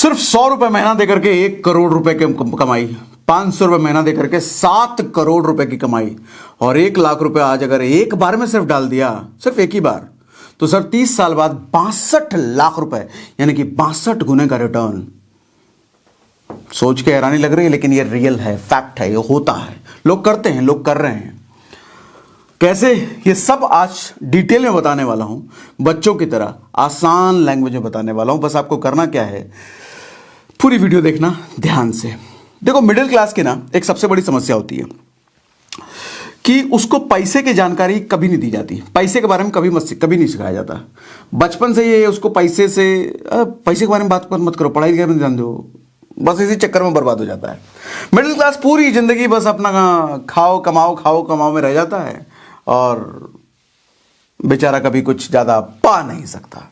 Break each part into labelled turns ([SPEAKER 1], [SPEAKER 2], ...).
[SPEAKER 1] सिर्फ 100 रुपए महीना देकर के 1 करोड़ रुपए की कमाई, 500 रुपए महीना देकर के 7 करोड़ रुपए की कमाई, और 1 लाख रुपए आज अगर एक बार में सिर्फ डाल दिया, सिर्फ एक ही बार, तो सर 30 साल बाद 62 लाख रुपए, यानी कि 62 गुने का रिटर्न। सोच के हैरानी लग रही है, लेकिन ये रियल है, फैक्ट है, ये होता है, लोग करते हैं, लोग कर रहे हैं। कैसे, ये सब आज डिटेल में बताने वाला हूं, बच्चों की तरह आसान लैंग्वेज में बताने वाला हूं। बस आपको करना क्या है, पूरी वीडियो देखना ध्यान से। देखो, मिडिल क्लास की ना एक सबसे बड़ी समस्या होती है कि उसको पैसे की जानकारी कभी नहीं दी जाती, पैसे के बारे में कभी नहीं सिखाया जाता। बचपन से ये उसको पैसे के बारे में बात मत करो, पढ़ाई लिखाई में ध्यान दो, बस इसी चक्कर में बर्बाद हो जाता है। मिडिल क्लास पूरी जिंदगी बस अपना खाओ कमाओ में रह जाता है, और बेचारा कभी कुछ ज्यादा पा नहीं सकता।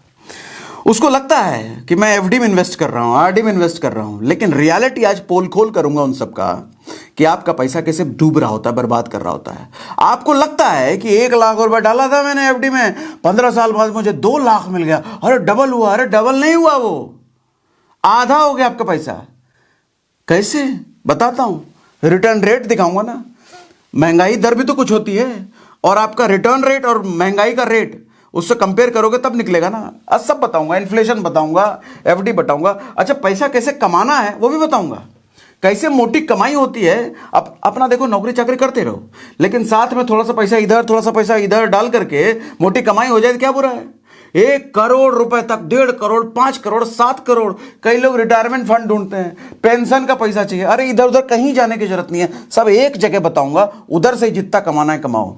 [SPEAKER 1] उसको लगता है कि मैं एफडी में इन्वेस्ट कर रहा हूं, आरडी में इन्वेस्ट कर रहा हूं, लेकिन रियलिटी आज पोल खोल करूंगा उन सबका कि आपका पैसा कैसे डूब रहा होता है, बर्बाद कर रहा होता है। आपको लगता है कि 1 लाख रुपए डाला था मैंने एफडी में, 15 साल बाद मुझे 2 लाख मिल गया, अरे डबल हुआ। अरे डबल नहीं हुआ, वो आधा हो गया आपका पैसा। कैसे, बताता हूं, रिटर्न रेट दिखाऊंगा ना। महंगाई दर भी तो कुछ होती है, और आपका रिटर्न रेट और महंगाई का रेट उससे कंपेयर करोगे तब निकलेगा ना। आज सब बताऊंगा, इन्फ्लेशन बताऊंगा, एफडी बताऊंगा, अच्छा पैसा कैसे कमाना है वो भी बताऊंगा, कैसे मोटी कमाई होती है। अपना देखो, नौकरी चाकरी करते रहो, लेकिन साथ में थोड़ा सा पैसा इधर थोड़ा सा पैसा इधर डाल करके मोटी कमाई हो जाए तो क्या बुरा है। 1 करोड़ रुपए तक, 1.5 करोड़, 5 करोड़, 7 करोड़, कई लोग रिटायरमेंट फंड ढूंढते हैं, पेंशन का पैसा चाहिए। अरे इधर उधर कहीं जाने की जरूरत नहीं है, सब एक जगह बताऊंगा, उधर से जितना कमाना है कमाओ,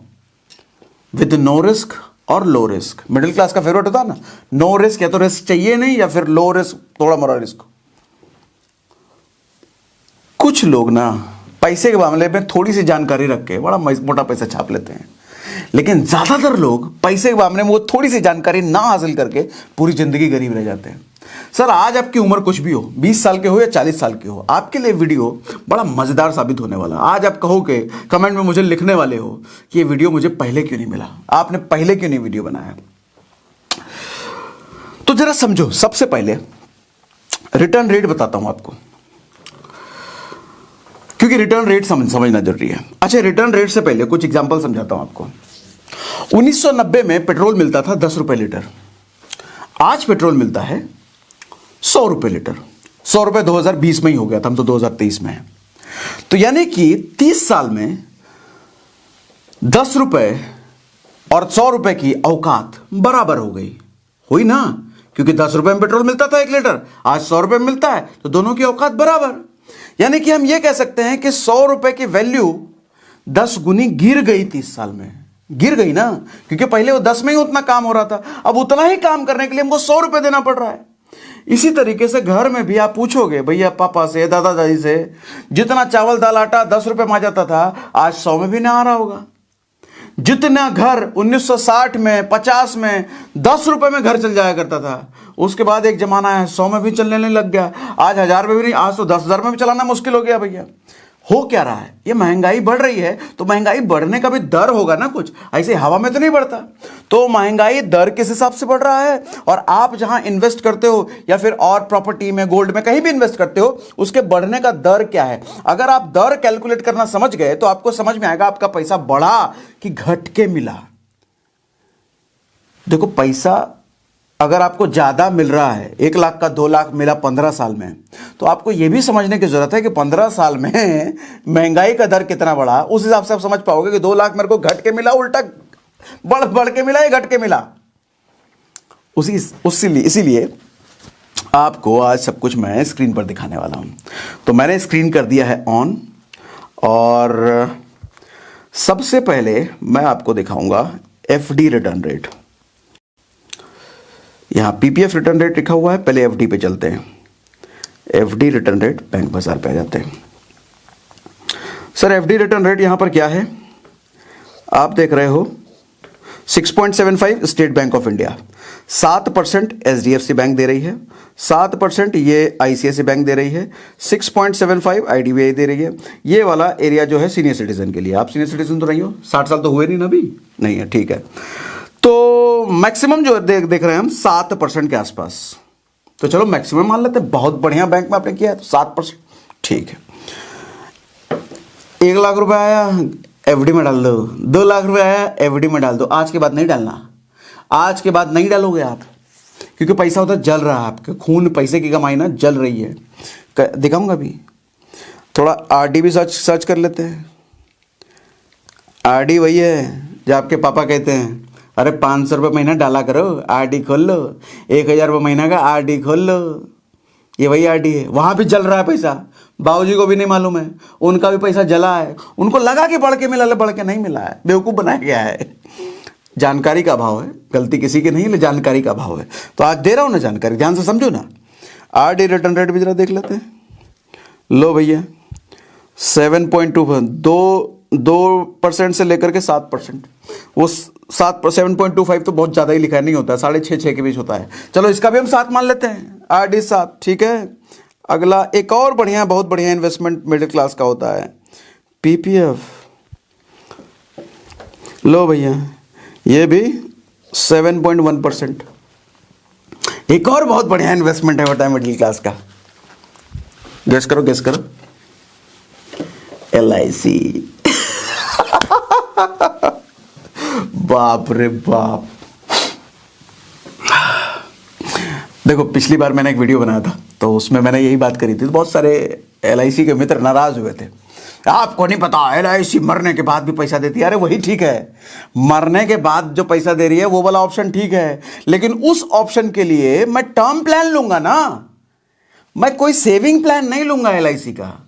[SPEAKER 1] विद नो रिस्क और लो रिस्क। मिडिल क्लास का फेवरेट होता है ना, नो रिस्क, या तो रिस्क चाहिए नहीं, या फिर लो रिस्क, थोड़ा मोड़ा रिस्क। कुछ लोग ना पैसे के मामले में थोड़ी सी जानकारी रख के बड़ा मोटा पैसा छाप लेते हैं, लेकिन ज्यादातर लोग पैसे के मामले में वो थोड़ी सी जानकारी ना हासिल करके पूरी जिंदगी गरीब रह जाते हैं। सर आज आपकी उम्र कुछ भी हो, 20 साल के हो या 40 साल के हो, आपके लिए वीडियो बड़ा मजेदार साबित होने वाला। आज आप कहोगे, कमेंट में मुझे लिखने वाले हो कि ये वीडियो मुझे पहले क्यों नहीं मिला, आपने पहले क्यों नहीं वीडियो बनाया। तो जरा समझो, सबसे पहले रिटर्न रेट बताता हूं आपको, क्योंकि रिटर्न रेट समझना जरूरी है। अच्छा, रिटर्न रेट से पहले कुछ एग्जांपल समझाता हूं आपको। 1990 में पेट्रोल मिलता था 10 रुपए लीटर, आज पेट्रोल मिलता है 100 रुपए लीटर। 100 रुपए 2020 में ही हो गया था, हम तो 2023 में हैं। तो यानी कि 30 साल में 10 रुपए और 100 रुपए की औकात बराबर हो गई, हुई ना, क्योंकि 10 रुपए में पेट्रोल मिलता था 1 लीटर, आज 100 रुपए में मिलता है, तो दोनों की औकात बराबर। यानी कि हम यह कह सकते हैं कि 100 रुपए की वैल्यू 10 गुनी गिर गई, 30 साल में गिर गई ना, क्योंकि पहले वो 10 में ही उतना काम हो रहा था, अब उतना ही काम करने के लिए हमको 100 रुपए देना पड़ रहा है। इसी तरीके से घर में भी आप पूछोगे भैया पापा से, दादा दादी से, जितना चावल दाल आटा 10 रुपए में आ जाता था, आज 100 में भी ना आ रहा होगा। जितना घर 1960 में 50 में 10 रुपए में घर चल जाया करता था, उसके बाद एक जमाना है 100 में भी चलने लग गया, आज 1000 में भी नहीं, आज तो 10,000 में भी चलाना मुश्किल हो गया। भैया हो क्या रहा है, ये महंगाई बढ़ रही है, तो महंगाई बढ़ने का भी दर होगा ना, कुछ ऐसे हवा में तो नहीं बढ़ता। तो महंगाई दर किस हिसाब से बढ़ रहा है, और आप जहां इन्वेस्ट करते हो या फिर और प्रॉपर्टी में, गोल्ड में, कहीं भी इन्वेस्ट करते हो, उसके बढ़ने का दर क्या है। अगर आप दर कैलकुलेट करना समझ गए तो आपको समझ में आएगा आपका पैसा बढ़ा कि घट के मिला। देखो, पैसा अगर आपको ज्यादा मिल रहा है, 1 लाख का 2 लाख मिला 15 साल में, तो आपको यह भी समझने की जरूरत है कि 15 साल में महंगाई का दर कितना बढ़ा। उस हिसाब से आप समझ पाओगे कि 2 लाख मेरे को घट के मिला, उल्टा बढ़ के मिला या घट के मिला। इसीलिए आपको आज सब कुछ मैं स्क्रीन पर दिखाने वाला हूं। तो मैंने स्क्रीन कर दिया है ऑन, और सबसे पहले मैं आपको दिखाऊंगा एफडी रिटर्न रेट। यहां पीपीएफ रिटर्न रेट लिखा हुआ है, पहले एफडी पे चलते हैं। एफडी रिटर्न रेट बैंक बाजार पे आ जाते हैं। सर एफडी रिटर्न रेट यहां पर क्या है, आप देख रहे हो 6.75 State Bank of India, 7% HDFC bank दे रही है, 7% ये आईसीआईसी बैंक दे रही है, 6.75 आईडीबीआई दे रही है। ये वाला एरिया जो है सीनियर सिटीजन के लिए। आप सीनियर सिटीजन तो नहीं हो, 60 साल तो हुए नहीं ना, अभी नहीं है, ठीक है। तो मैक्सिमम जो देख रहे हैं हम 7% के आसपास, तो चलो मैक्सिमम मान लेते हैं, बहुत बढ़िया बैंक में आपने किया है तो 7%, ठीक है। 1 लाख रुपए आया, एफडी में डाल दो। 2 लाख रुपए आया, एफडी में डाल दो। आज के बाद नहीं डालना, आज के बाद नहीं डालोगे आप, क्योंकि पैसा होता जल रहा है, आपके खून पैसे की कमाई ना जल रही है। दिखाऊंगा अभी, थोड़ा आरडी भी सर्च कर लेते हैं। आरडी वही है जो आपके पापा कहते हैं, अरे 500 रुपये महीना डाला करो, आरडी खोल लो, 1000 रुपये महीना का आरडी खोल लो। ये वही आरडी है, वहाँ भी जल रहा है पैसा। बाबूजी को भी नहीं मालूम है, उनका भी पैसा जला है, उनको लगा कि बढ़ के मिला, बढ़ के नहीं मिला है, बेवकूफ़ बनाया गया है। जानकारी का अभाव है, गलती किसी की नहीं है, जानकारी का अभाव है। तो आज दे रहा हूँ ना जानकारी, ध्यान से समझो ना। आरडी रिटर्न रेट भी जरा देख लेते हैं। लो भैया 7.2, 2% से लेकर के 7%, वो 7.25 तो बहुत ज़्यादा ही लिखा है, नहीं होता है, 6.5 के बीच होता है। चलो इसका भी हम 7 मान लेते हैं, आरडी 7, ठीक है। अगला एक और बढ़िया, बहुत बढ़िया इन्वेस्टमेंट मिडिल क्लास का होता है, पीपीएफ। लो भैया ये भी 7.1%, एक और बहुत बढ़िया इन्वेस्टमेंट है होता है मिडिल क्लास का। गेस करो, गेस करो। LIC। बाप रे बाप। देखो पिछली बार मैंने एक वीडियो बनाया था, तो उसमें मैंने यही बात करी थी, तो बहुत सारे LIC के मित्र नाराज हुए थे। आपको नहीं पता LIC मरने के बाद भी पैसा देती है। अरे वही ठीक है, मरने के बाद जो पैसा दे रही है वो वाला ऑप्शन ठीक है, लेकिन उस ऑप्शन के लिए मैं टर्म प्लान लूंगा ना, मैं कोई सेविंग प्लान नहीं लूंगा। LIC का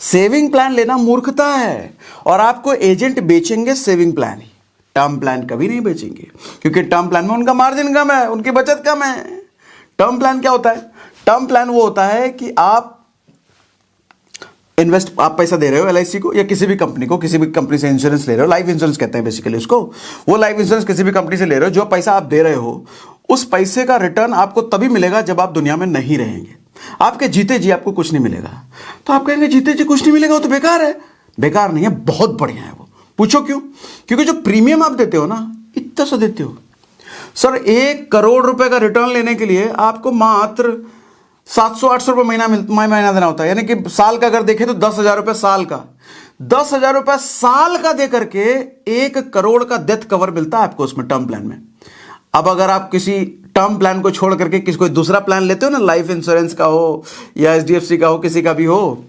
[SPEAKER 1] सेविंग प्लान लेना मूर्खता है, और आपको एजेंट बेचेंगे सेविंग प्लान ही, टर्म प्लान कभी नहीं बेचेंगे, क्योंकि टर्म प्लान में उनका मार्जिन कम है, उनकी बचत कम है। टर्म प्लान क्या होता है? टर्म प्लान वो होता है कि आप आप पैसा दे रहे हो LIC को या किसी भी कंपनी को, किसी भी कंपनी से इंश्योरेंस ले रहे हो, लाइफ इंश्योरेंस कहते हैं बेसिकली उसको। वो लाइफ इंश्योरेंस किसी भी कंपनी से ले रहे हो, जो पैसा आप दे रहे हो उस पैसे का रिटर्न आपको तभी मिलेगा जब आप दुनिया में नहीं रहेंगे। आपके जीते जी आपको कुछ नहीं मिलेगा। तो आप कहेंगे जीते जी कुछ नहीं मिलेगा, वो तो बेकार है। बेकार नहीं है, बहुत बढ़िया है वो। पूछो क्यों? क्योंकि जो प्रीमियम आप देते हो ना, इतना सा देते हो। सर 1 करोड़ रुपए का रिटर्न लेने के लिए आपको मात्र 700-800 रुपये महीना देना होता है, यानी कि साल का अगर देखें तो 10,000 रुपये साल का, 10,000 रुपये साल का दे करके 1 करोड़ का डेथ कवर मिलता है आपको उसमें, टर्म प्लान में। अब अगर आप किसी टर्म प्लान को छोड़ करके किसी कोई दूसरा प्लान लेते हो ना, लाइफ इंश्योरेंस का हो या HDFC का हो, किसी का भी हो,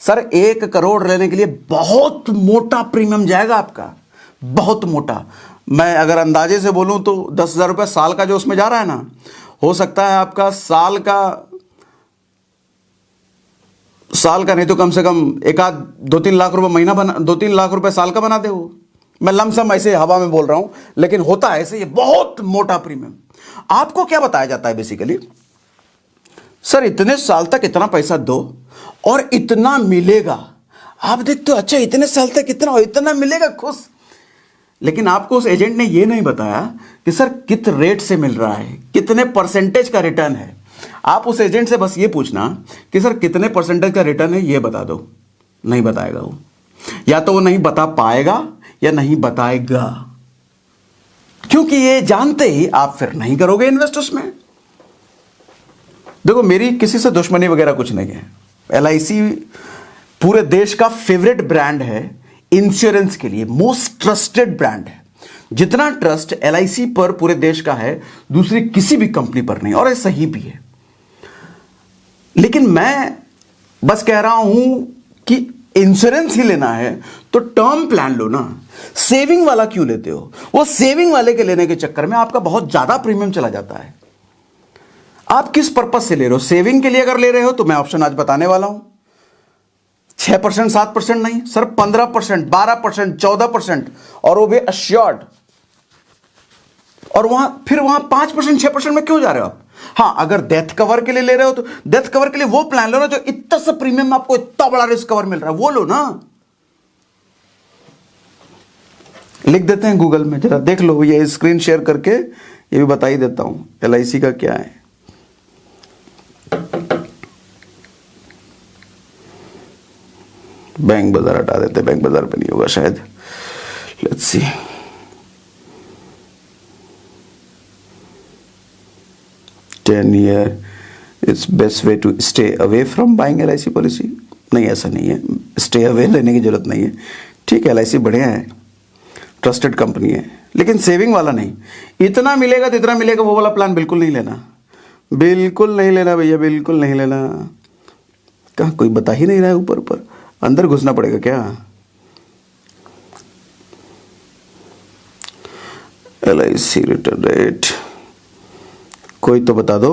[SPEAKER 1] सर 1 करोड़ लेने के लिए बहुत मोटा प्रीमियम जाएगा आपका, बहुत मोटा। मैं अगर अंदाजे से बोलूं तो 10,000 रुपये साल का जो उसमें जा रहा है ना, हो सकता है आपका साल का नहीं तो कम से कम 2-3 लाख रुपए महीना बना, 2-3 लाख रुपए साल का बना दे वो। मैं लमसम ऐसे हवा में बोल रहा हूं, लेकिन होता है ऐसे, ये बहुत मोटा प्रीमियम। आपको क्या बताया जाता है बेसिकली? सर इतने साल तक इतना पैसा दो और इतना मिलेगा। आप देखते हो अच्छा इतने साल तक इतना मिलेगा, खुश। लेकिन आपको उस एजेंट ने यह नहीं बताया कि सर कित रेट से मिल रहा है, कितने परसेंटेज का रिटर्न है। आप उस एजेंट से बस ये पूछना कि सर कितने परसेंटेज का रिटर्न है, ये बता दो। नहीं बताएगा वो, या तो वो नहीं बता पाएगा या नहीं बताएगा, क्योंकि ये जानते ही आप फिर नहीं करोगे इन्वेस्ट उसमें। देखो मेरी किसी से दुश्मनी वगैरह कुछ नहीं है। LIC पूरे देश का फेवरेट ब्रांड है इंश्योरेंस के लिए, मोस्ट ट्रस्टेड ब्रांड है। जितना ट्रस्ट LIC पर पूरे देश का है दूसरी किसी भी कंपनी पर नहीं, और ये सही भी है। लेकिन मैं बस कह रहा हूं कि इंश्योरेंस ही लेना है तो टर्म प्लान लो ना, सेविंग वाला क्यों लेते हो? वो सेविंग वाले के लेने के चक्कर में आपका बहुत ज्यादा प्रीमियम चला जाता है। आप किस पर्पज से ले रहे हो? सेविंग के लिए अगर ले रहे हो तो मैं ऑप्शन आज बताने वाला हूं। 6%, 7% नहीं सर, 15%, 12%, 14%, और वो भी अश्योर्ड। और वहां 5%, 6% में क्यों जा रहे हो आप? हाँ, अगर डेथ कवर के लिए ले रहे हो तो डेथ कवर के लिए वो प्लान लो ना जो इतना सा प्रीमियम में आपको इतना बड़ा रिस्क कवर मिल रहा है, वो लो ना। लिख देते हैं गूगल में, जरा देख लो। ये स्क्रीन शेयर करके ये भी बता ही देता हूं LIC का क्या है। बैंक बाजार हटा देते, बैंक बाजार पे नहीं होगा शायद। Let's see, ten year it's best way to stay away from buying LIC policy. नहीं, ऐसा नहीं है, स्टे अवे लेने की जरूरत नहीं है। ठीक है, LIC बढ़िया है, ट्रस्टेड कंपनी है, लेकिन सेविंग वाला नहीं। इतना मिलेगा तो इतना मिलेगा वो वाला प्लान बिल्कुल नहीं लेना, बिल्कुल नहीं लेना भैया, बिल्कुल नहीं लेना। कहाँ कोई बता ही नहीं रहा है, ऊपर ऊपर अंदर घुसना पड़ेगा क्या? LIC रिटर्न रेट कोई तो बता दो।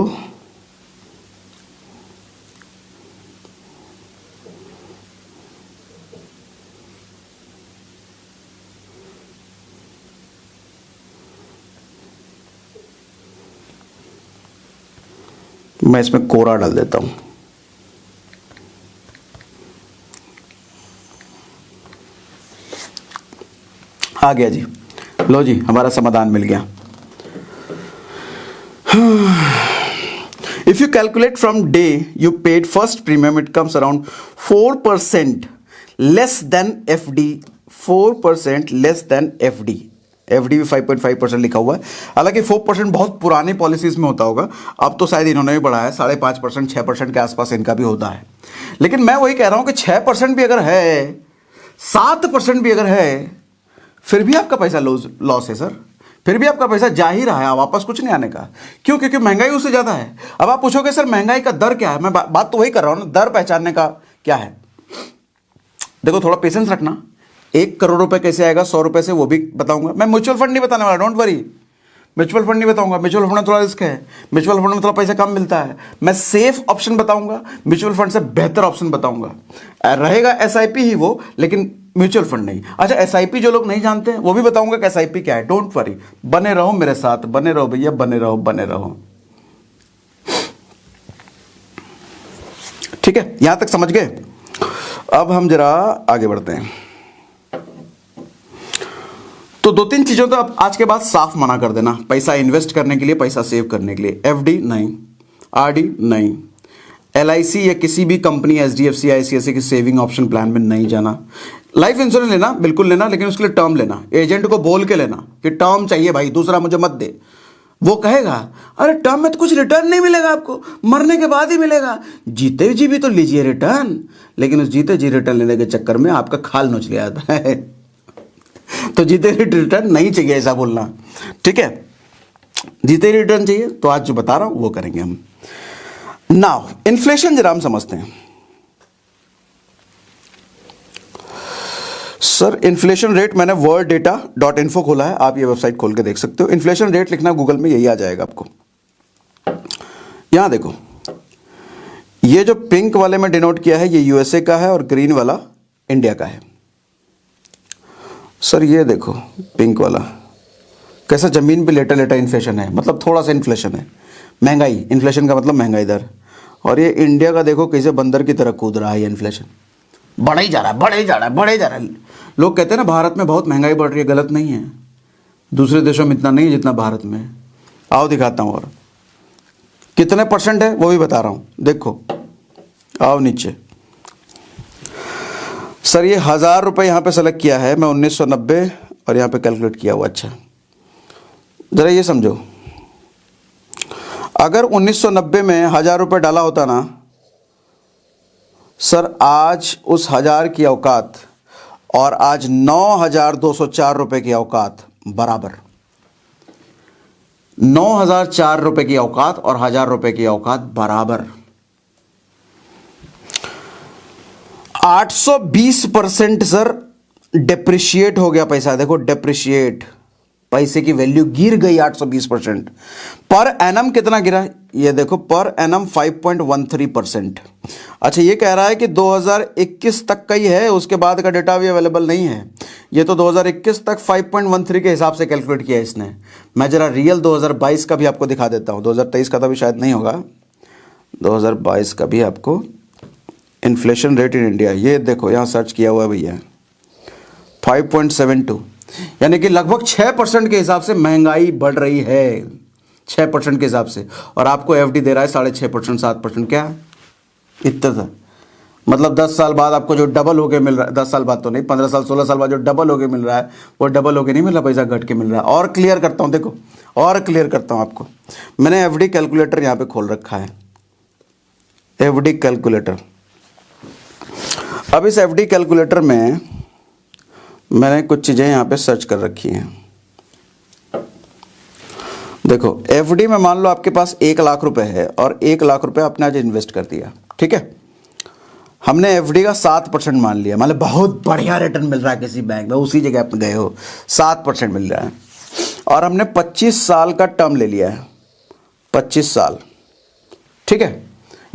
[SPEAKER 1] मैं इसमें कोरा डाल देता हूं। आ गया जी, लो जी, हमारा समाधान मिल गया। If you calculate from day you paid first premium it comes around 4% less than FD, 4% less than FD। FD भी 5.5% लिखा हुआ है। हालांकि 4% बहुत पुरानी पॉलिसीज में होता होगा, अब तो शायद इन्होंने भी बढ़ाया है, 5.5%, 6% के आसपास इनका भी होता है। लेकिन मैं वही कह रहा हूं कि 6% भी अगर है, 7% भी अगर है, फिर भी आपका पैसा लॉस है सर, फिर भी आपका पैसा जा ही रहा है, वापस कुछ नहीं आने का। क्यों? क्योंकि महंगाई उससे ज्यादा है। अब आप पूछोगे सर महंगाई का दर क्या है, मैं बात तो वही कर रहा हूं ना, दर पहचानने का क्या है। देखो, थोड़ा पेशेंस रखना। 1 करोड़ रुपए कैसे आएगा 100 रुपए से, वो भी बताऊंगा। मैं म्यूचुअल फंड नहीं बताने वाला, डोंट वरी, म्यूचुअल फंड नहीं बताऊंगा। म्यूचुअल फंड में थोड़ा रिस्क है, म्यूचुअल फंड में थोड़ा पैसा कम मिलता है। मैं सेफ ऑप्शन बताऊंगा, म्यूचुअल फंड से बेहतर ऑप्शन बताऊंगा। रहेगा SIP ही वो, लेकिन म्यूचुअल फंड नहीं। अच्छा, SIP जो लोग नहीं जानते हैं वो भी बताऊंगा कि SIP क्या है। डोंट वरी, बने रहो मेरे साथ, बने रहो भैया, बने रहो, बने रहो। ठीक है, यहां तक समझ गए। अब हम जरा आगे बढ़ते हैं। तो 2-3 चीजों तो अब आज के बाद साफ मना कर देना। पैसा इन्वेस्ट करने के लिए, पैसा सेव करने के लिए FD नहीं, RD नहीं, LIC या किसी भी कंपनी HDFC ICICI के सेविंग ऑप्शन प्लान में नहीं जाना। लाइफ इंश्योरेंस लेना, बिल्कुल लेना, लेकिन उसके लिए टर्म लेना। एजेंट को बोल के लेना कि टर्म चाहिए भाई, दूसरा मुझे मत दे। वो कहेगा अरे टर्म में तो कुछ रिटर्न नहीं मिलेगा आपको, मरने के बाद ही मिलेगा। जीते जी भी तो लीजिए रिटर्न, लेकिन उस जीते जी रिटर्न लेने के चक्कर में आपका खाल नोच लिया जाता है। तो जीते रिटर्न नहीं चाहिए, ऐसा बोलना। ठीक है, जीते रिटर्न चाहिए तो आज जो बता रहा हूं वो करेंगे हम। नाउ इन्फ्लेशन जरा हम समझते हैं। सर इन्फ्लेशन रेट, मैंने worlddata.info खोला है, आप ये वेबसाइट खोल के देख सकते हो। इन्फ्लेशन रेट लिखना गूगल में, यही आ जाएगा आपको। यहां देखो, ये जो पिंक वाले में डिनोट किया है ये USA का है और ग्रीन वाला इंडिया का है। सर ये देखो पिंक वाला कैसा जमीन पे लेटा लेटा इन्फ्लेशन है, मतलब थोड़ा सा इन्फ्लेशन है, महंगाई, इन्फ्लेशन का मतलब महंगाई दर। और ये इंडिया का देखो कैसे बंदर की तरह कूद रहा है ये इन्फ्लेशन, बढ़ा ही जा रहा है, बढ़े ही जा रहा है, बढ़े जा रहा है। लोग कहते हैं ना भारत में बहुत महंगाई बढ़ रही है, गलत नहीं है, दूसरे देशों में इतना नहीं है जितना भारत में है। आओ दिखाता हूँ, और कितने % है वो भी बता रहा हूँ। देखो आओ नीचे, सर ये 1000 रुपये यहाँ पे सेलेक्ट किया है, मैं 1990 और यहाँ पे कैलकुलेट किया हुआ। अच्छा जरा ये समझो, अगर 1990 में 1000 रुपये डाला होता ना सर, आज उस 1000 की औकात और आज 9204 रुपये की औकात बराबर। 9004 रुपये की औकात और 1000 रुपये की औकात बराबर। 820% सर डेप्रिशिएट हो गया पैसा। देखो डेप्रिशिएट, पैसे की वैल्यू गिर गई 820%। पर एनम कितना गिरा, ये देखो पर एनम 5.13%। अच्छा ये कह रहा है कि 2021 तक का ही है, उसके बाद का डेटा भी अवेलेबल नहीं है। ये तो 2021 तक 5.13 के हिसाब से कैलकुलेट किया है इसने। मैं जरा रियल 2022 का भी आपको दिखा देता हूँ, 2023 का तो भी शायद नहीं होगा, 2022 का भी आपको। इन्फ्लेशन रेट इन इंडिया, ये देखो यहाँ सर्च किया हुआ है भैया, 5.72, यानी कि लगभग 6% के हिसाब से महंगाई बढ़ रही है, 6% के हिसाब से। और आपको FD दे रहा है 6.5%, 7%। क्या इतना था, मतलब 10 साल बाद आपको जो डबल होके मिल रहा है, 10 साल बाद तो नहीं, 15 साल 16 साल बाद जो डबल होके मिल रहा है वो डबल होके नहीं मिल रहा, पैसा घट के मिल रहा है। और क्लियर करता हूँ, देखो और क्लियर करता हूँ आपको। मैंने FD कैलकुलेटर यहाँ पे खोल रखा है, एफडी कैलकुलेटर। अब इस एफडी कैलकुलेटर में मैंने कुछ चीज़ें यहाँ पे सर्च कर रखी हैं। देखो एफडी में मान लो आपके पास 1,00,000 रुपए है और 1,00,000 रुपए आपने आज इन्वेस्ट कर दिया, ठीक है। हमने एफडी का 7% मान लिया, मतलब बहुत बढ़िया रिटर्न मिल रहा है किसी बैंक में, उसी जगह आप गए हो, 7% मिल रहा है। और हमने 25 साल का टर्म ले लिया है, 25 साल, ठीक है।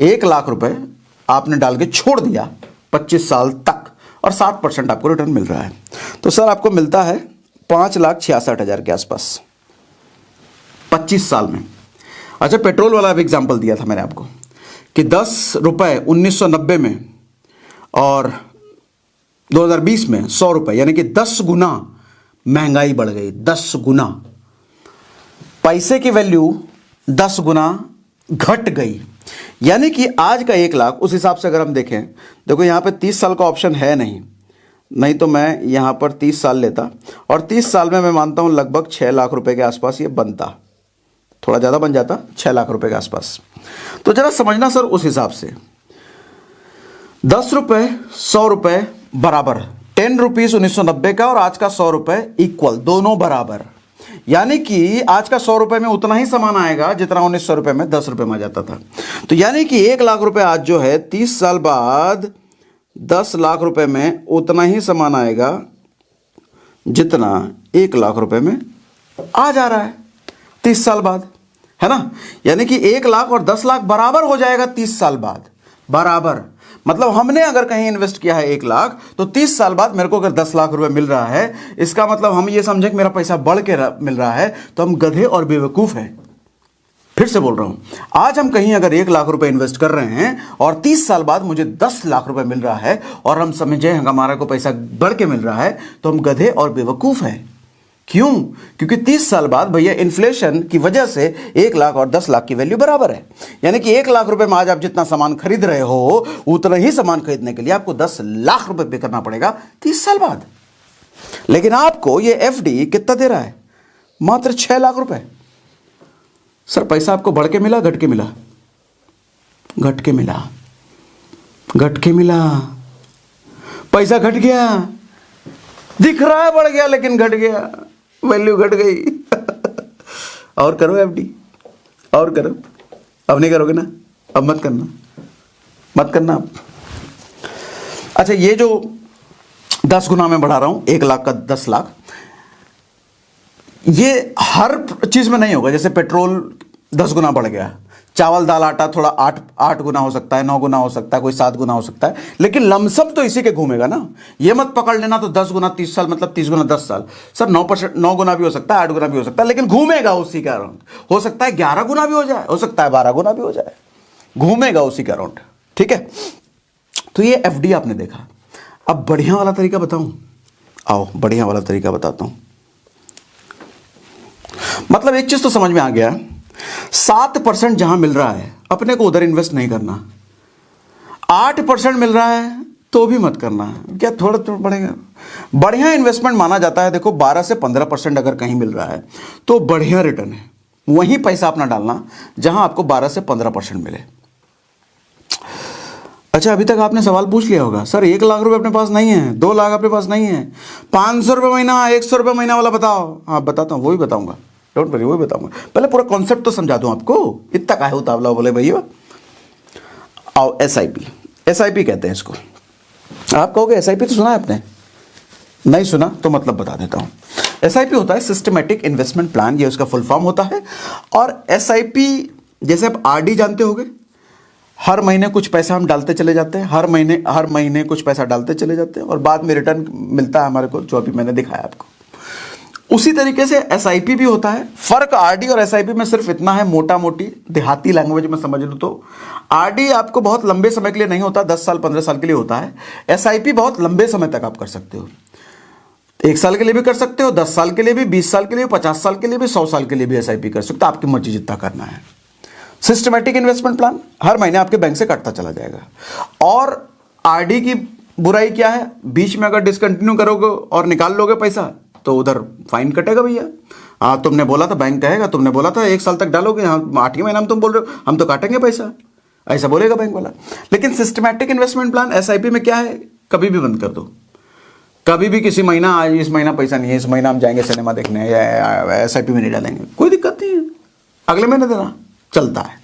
[SPEAKER 1] 1,00,000 रुपए आपने डाल के छोड़ दिया 25 साल तक और 7% आपको रिटर्न मिल रहा है। तो सर आपको मिलता है 5,66,000 के आसपास 25 साल में। अच्छा, पेट्रोल वाला भी एग्जाम्पल दिया था मैंने आपको कि 10 रुपए 1990 में और 2020 में 100 रुपए, यानी कि 10 गुना महंगाई बढ़ गई, 10 गुना पैसे की वैल्यू 10 गुना घट गई। यानी कि आज का 1,00,000 उस हिसाब से अगर हम देखें, देखो यहां पे 30 साल का ऑप्शन है नहीं तो मैं यहां पर 30 साल लेता और 30 साल में मैं मानता हूं लगभग 6,00,000 रुपए के आसपास ये बनता, थोड़ा ज़्यादा बन जाता, 6,00,000 रुपए के आसपास। तो जरा समझना सर, उस हिसाब से 10 रुपए 100 रुपए बराबर, 10 रुपीज 1990 का और आज का 100 रुपए इक्वल, दोनों बराबर। यानी कि आज का 100 रुपए में उतना ही सामान आएगा जितना 1900 रुपए में 10 रुपए में आ जाता था। तो यानी कि 1,00,000 रुपए आज जो है 30 साल बाद 10,00,000 रुपए में उतना ही सामान आएगा जितना 1,00,000 रुपए में आ जा रहा है 30 साल बाद, है ना। यानी कि 1,00,000 और 10,00,000 बराबर हो जाएगा 30 साल बाद, बराबर। मतलब हमने अगर कहीं इन्वेस्ट किया है 1,00,000 तो 30 साल बाद मेरे को अगर 10,00,000 रुपए मिल रहा है, इसका मतलब हम ये समझें कि मेरा पैसा बढ़ के मिल रहा है, तो हम गधे और बेवकूफ हैं। फिर से बोल रहा हूं, आज हम कहीं अगर 1,00,000 रुपए इन्वेस्ट कर रहे हैं और 30 साल बाद मुझे 10,00,000 रुपए मिल रहा है और हम समझें हमारा को पैसा बढ़ के मिल रहा है, तो हम गधे और बेवकूफ हैं। क्यों? क्योंकि 30 साल बाद भैया इन्फ्लेशन की वजह से 1,00,000 और 10,00,000 की वैल्यू बराबर है। यानी कि 1,00,000 रुपए में आज आप जितना सामान खरीद रहे हो उतना ही सामान खरीदने के लिए आपको 10,00,000 रुपए पे करना पड़ेगा 30 साल बाद। लेकिन आपको ये एफडी कितना दे रहा है? मात्र 6,00,000 रुपए। सर पैसा आपको बढ़ के मिला, घट के मिला? घट के मिला, घट के मिला। पैसा घट गया, दिख रहा है बढ़ गया लेकिन घट गया, वैल्यू घट गई। और करो एफडी, और करो। अब नहीं करोगे ना, अब मत करना, मत करना आप। अच्छा, ये जो 10 गुना में बढ़ा रहा हूं, 1,00,000 का 10,00,000, ये हर चीज में नहीं होगा। जैसे पेट्रोल 10 गुना बढ़ गया, चावल दाल आटा थोड़ा 8 गुना हो सकता है, 9 गुना हो सकता है, कोई 7 गुना हो सकता है, लेकिन लमसम तो इसी के घूमेगा ना। ये मत पकड़ लेना तो 10 गुना 30 साल मतलब 30 गुना 10 साल। सर 9 गुना भी हो सकता है, 8 गुना भी हो सकता है, लेकिन घूमेगा उसी का अराउंड। हो सकता है 11 गुना भी हो जाए, हो सकता है 12 गुना भी हो जाए, घूमेगा उसी का अराउंड, ठीक है। तो ये एफडी आपने देखा। अब बढ़िया वाला तरीका बताऊं? आओ बढ़िया वाला तरीका बताता हूं। मतलब एक चीज तो समझ में आ गया, 7% जहां मिल रहा है अपने को उधर इन्वेस्ट नहीं करना, 8% मिल रहा है तो भी मत करना। क्या थोड़ा बढ़ेगा? बढ़िया इन्वेस्टमेंट माना जाता है। देखो 12 से 15% अगर कहीं मिल रहा है तो बढ़िया रिटर्न है, वहीं पैसा अपना डालना जहां आपको 12 से 15% मिले। अच्छा, अभी तक आपने सवाल पूछ लिया होगा, सर 1,00,000 रुपए अपने पास नहीं है, 2,00,000 अपने पास नहीं है, 500 रुपये महीना, 100 रुपये महीना वाला बताओ। हाँ बताता हूँ, वही बताऊंगा, डोंट वरी, वही बताऊंगा। पहले पूरा कॉन्सेप्ट तो समझा दूं आपको, इतना काहे उतावला बोले भैया। आओ एसआईपी, एसआईपी कहते हैं इसको। आप कहोगे एसआईपी तो सुना है आपने? नहीं सुना तो मतलब बता देता हूं। एसआईपी होता है सिस्टमैटिक इन्वेस्टमेंट प्लान, ये उसका फुल फॉर्म होता है। और एसआईपी जैसे आप आरडी जानते होगे, हर महीने कुछ पैसा हम डालते चले जाते हैं, हर महीने कुछ पैसा डालते चले जाते हैं और बाद में रिटर्न मिलता है हमारे को, जो अभी मैंने दिखाया आपको। उसी तरीके से एसआईपी भी होता है। फर्क आरडी और एसआईपी में सिर्फ इतना है, मोटा मोटी देहाती लैंग्वेज में समझ लो तो आरडी आपको बहुत लंबे समय के लिए नहीं होता, 10 साल 15 साल के लिए होता है। एसआईपी बहुत लंबे समय तक आप कर सकते हो, 1 साल के लिए भी कर सकते हो, 10 साल के लिए भी, 20 साल के लिए, 50 साल के लिए भी, 100 साल के लिए भी एसआईपी कर सकते हो, आपकी मर्जी जितना करना है। सिस्टमैटिक इन्वेस्टमेंट प्लान हर महीने आपके बैंक से कटता चला जाएगा। और आरडी की बुराई क्या है? बीच में अगर डिसकंटिन्यू करोगे और निकाल लोगे पैसा तो उधर फाइन कटेगा भैया। हाँ, तुमने बोला था, बैंक कहेगा तुमने बोला था 1 साल तक डालोगे, हाँ 8 महीना में तुम बोल रहे हो हम तो काटेंगे पैसा। ऐसा बोलेगा बैंक वाला। लेकिन सिस्टमैटिक इन्वेस्टमेंट प्लान एसआईपी में क्या है, कभी भी बंद कर दो, कभी भी किसी महीना, आज इस महीना पैसा नहीं है, इस महीना हम जाएंगे सिनेमा देखने या एसआईपी में नहीं डालेंगे, कोई दिक्कत नहीं है, अगले महीने देना, चलता है,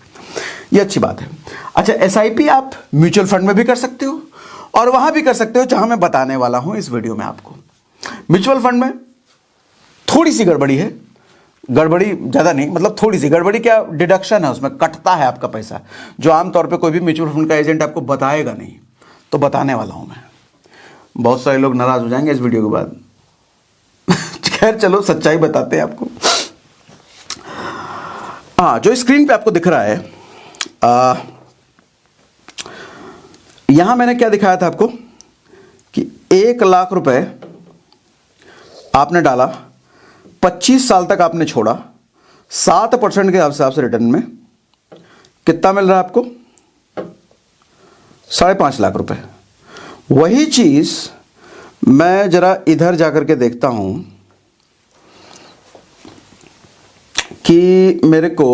[SPEAKER 1] ये अच्छी बात है। अच्छा, एसआईपी आप म्यूचुअल फंड में भी कर सकते हो और वहां भी कर सकते हो जहां मैं बताने वाला हूं इस वीडियो में आपको। म्यूचुअल फंड में थोड़ी सी गड़बड़ी है, गड़बड़ी ज़्यादा नहीं, मतलब थोड़ी सी गड़बड़ी, क्या डिडक्शन है उसमें, कटता है आपका पैसा, जो आमतौर पे कोई भी म्यूचुअल फंड का एजेंट आपको बताएगा नहीं, तो बताने वाला हूं मैं। बहुत सारे लोग नाराज हो जाएंगे इस वीडियो के बाद खैर चलो, सच्चाई बताते हैं आपको। हाँ, जो स्क्रीन पे आपको दिख रहा है, यहां मैंने क्या दिखाया था आपको कि 1 लाख रुपए आपने डाला, 25 साल तक आपने छोड़ा, 7% के हिसाब से रिटर्न में कितना मिल रहा है आपको, 5.5 लाख रुपए। वही चीज मैं जरा इधर जाकर के देखता हूं कि मेरे को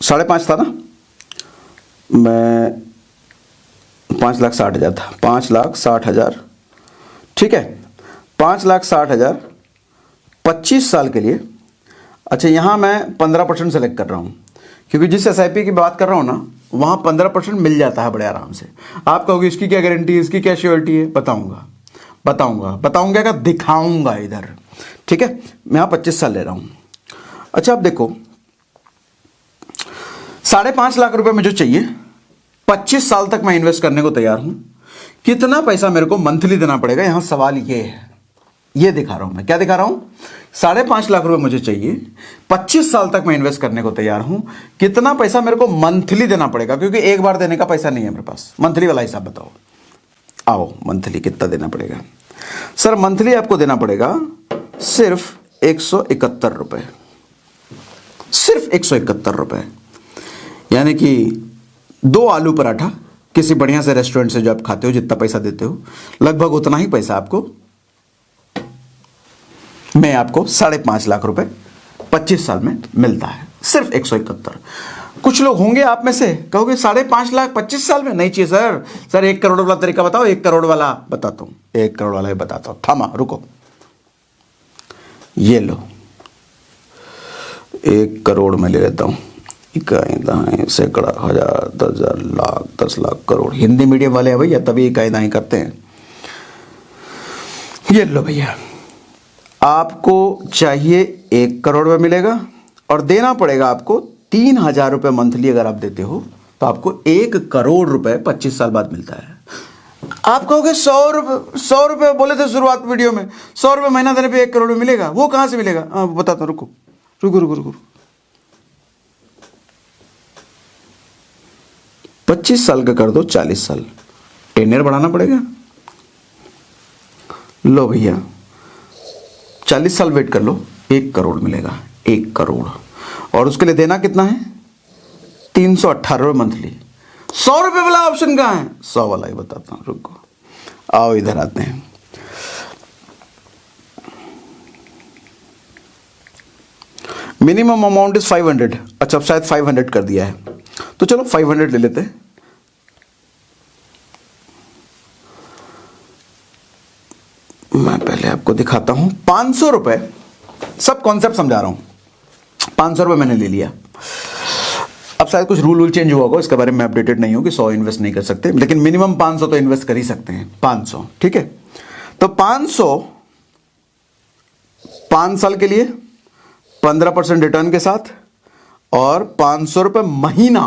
[SPEAKER 1] 5.5 था ना, मैं 5,60,000 था, 5,60,000, ठीक है, 5,60,000 25 साल के लिए। अच्छा, यहां मैं 15% सेलेक्ट कर रहा हूं, क्योंकि जिस एसआईपी की बात कर रहा हूं ना, वहां 15% मिल जाता है बड़े आराम से। आप कहोगे इसकी क्या गारंटी है, इसकी क्या श्योरिटी है, बताऊंगा क्या, दिखाऊंगा इधर, ठीक है। मैं यहां 25 साल ले रहा हूं। अच्छा, आप देखो, 5.5 लाख रुपए मुझे चाहिए, 25 साल तक मैं इन्वेस्ट करने को तैयार हूं। कितना पैसा मेरे को मंथली देना पड़ेगा, यहां सवाल ये है, ये दिखा रहा हूं मैं, क्या दिखा रहा हूं, 5.5 लाख रुपए मुझे चाहिए, 25 साल तक मैं इन्वेस्ट करने को तैयार हूं, कितना पैसा मेरे को मंथली देना पड़ेगा, क्योंकि एक बार देने का पैसा नहीं है मेरे पास, मंथली वाला हिसाब बताओ। आओ, मंथली कितना देना पड़ेगा सर, मंथली आपको देना पड़ेगा सिर्फ 171 रुपए, सिर्फ 171 रुपए, यानी कि 2 आलू पराठा किसी बढ़िया से रेस्टोरेंट से जो आप खाते हो, जितना पैसा देते हो, लगभग उतना ही पैसा आपको, मैं आपको 5.5 लाख रुपए 25 साल में मिलता है, सिर्फ 171। कुछ लोग होंगे आप में से, कहोगे 5.5 लाख 25 साल में नहीं चाहिए सर 1 करोड़ वाला तरीका बताओ, 1 करोड़ वाला बताता हूं, 1 करोड़ वाला ही बताता हूं, थामा रुको, ये लो, 1 करोड़ में ले लेता हूं, इकाई दाएं सैकड़ा हजार 10,000 लाख 10 लाख करोड़, हिंदी मीडियम वाले हैं भैया, तभी इकाई दाएं करते हैं। ये लो भैया, आपको चाहिए 1 करोड़ में मिलेगा और देना पड़ेगा आपको 3,000 रुपए मंथली। अगर आप देते हो तो आपको 1 करोड़ रुपए 25 साल बाद मिलता है। आप कहोगे 100 रुपए बोले थे शुरुआत वीडियो में, 100 रुपए महीना देने पे 1 करोड़ में मिलेगा, वो कहां से मिलेगा, बताता हूं, रुको रुको रुको रुको, 25 साल का कर दो 40 साल, टेन्योर बढ़ाना पड़ेगा। लो भैया, 40 साल वेट कर लो, 1 करोड़ मिलेगा, 1 करोड़, और उसके लिए देना कितना है, 318 रुपये मंथली। 100 रुपये वाला ऑप्शन कहां है, 100 वाला ही बताता हूं, रुको, आओ इधर आते हैं। मिनिमम अमाउंट इज 500, अच्छा अब शायद 500 कर दिया है, तो चलो 500 ले लेते हैं। मैं पहले आपको दिखाता हूं, 500 रुपए, सब कॉन्सेप्ट समझा रहा हूं, 500 रुपए मैंने ले लिया। अब शायद कुछ रूल चेंज हुआ होगा, इसके बारे में अपडेटेड नहीं हो कि 100 इन्वेस्ट नहीं कर सकते, लेकिन मिनिमम 500 तो इन्वेस्ट कर ही सकते हैं, 500, ठीक है। तो 500 5 साल के लिए 15% रिटर्न के साथ, और 500 रुपए महीना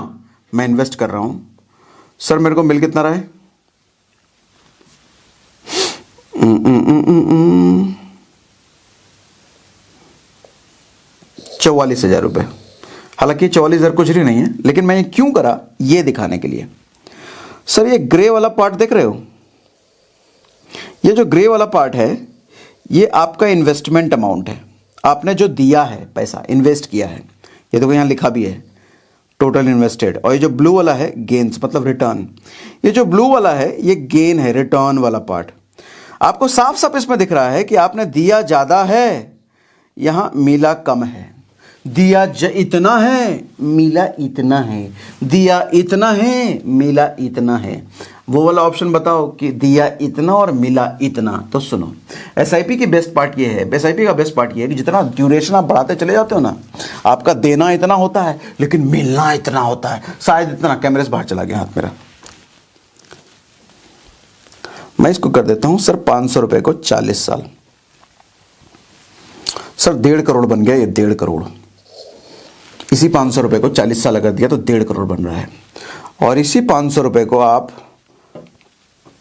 [SPEAKER 1] मैं इन्वेस्ट कर रहा हूं। सर मेरे को मिल कितना रहा है, 44,000 रुपए। हालांकि 44,000 कुछ भी नहीं है, लेकिन मैं ये क्यों करा, ये दिखाने के लिए। सर ये ग्रे वाला पार्ट देख रहे हो, ये जो ग्रे वाला पार्ट है, ये आपका इन्वेस्टमेंट अमाउंट है, आपने जो दिया है पैसा, इन्वेस्ट किया है, ये देखो यहां लिखा भी है टोटल इन्वेस्टेड। और ये जो ब्लू वाला है गेन्स, मतलब रिटर्न, ये जो ब्लू वाला है ये गेन है, रिटर्न वाला पार्ट। आपको साफ साफ इसमें दिख रहा है कि आपने दिया ज्यादा है, यहां मिला कम है। इतना है, मिला इतना है, दिया इतना है, मिला इतना है। वो वाला ऑप्शन बताओ कि दिया इतना और मिला इतना। तो सुनो, एसआईपी की बेस्ट पार्ट ये है, एसआईपी का बेस्ट पार्ट ये है कि जितना ड्यूरेशन आप बढ़ाते चले जाते हो ना, आपका देना इतना होता है लेकिन मिलना इतना होता है। शायद इतना, कैमरे से बाहर चला गया हाथ मेरा, मैं इसको कर देता हूं सर 500 रुपए को 40 साल। सर 1.5 करोड़ बन गया, ये 1.5 करोड़। इसी 500 रुपए को 40 साल अगर दिया तो 1.5 करोड़ बन रहा है। और इसी 500 रुपए को आप